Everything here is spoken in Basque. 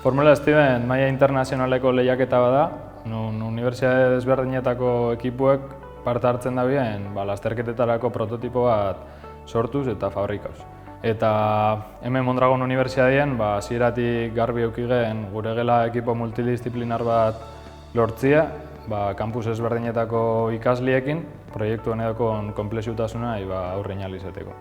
Formula Steven maila internazionaleko lehiaketa bada, non unibertsitate desberdinetako ekipuek parte hartzen dabien lasterketetarako prototipo bat sortuz eta fabrikauz. Eta hemen Mondragon Unibertsitatean hasieratik garbi eukigen gure gela ekipo multidisziplinar bat lortzia, kampus ezberdinetako ikasliekin, proiektu honetako konplexutasuna aurre egin ahal izateko.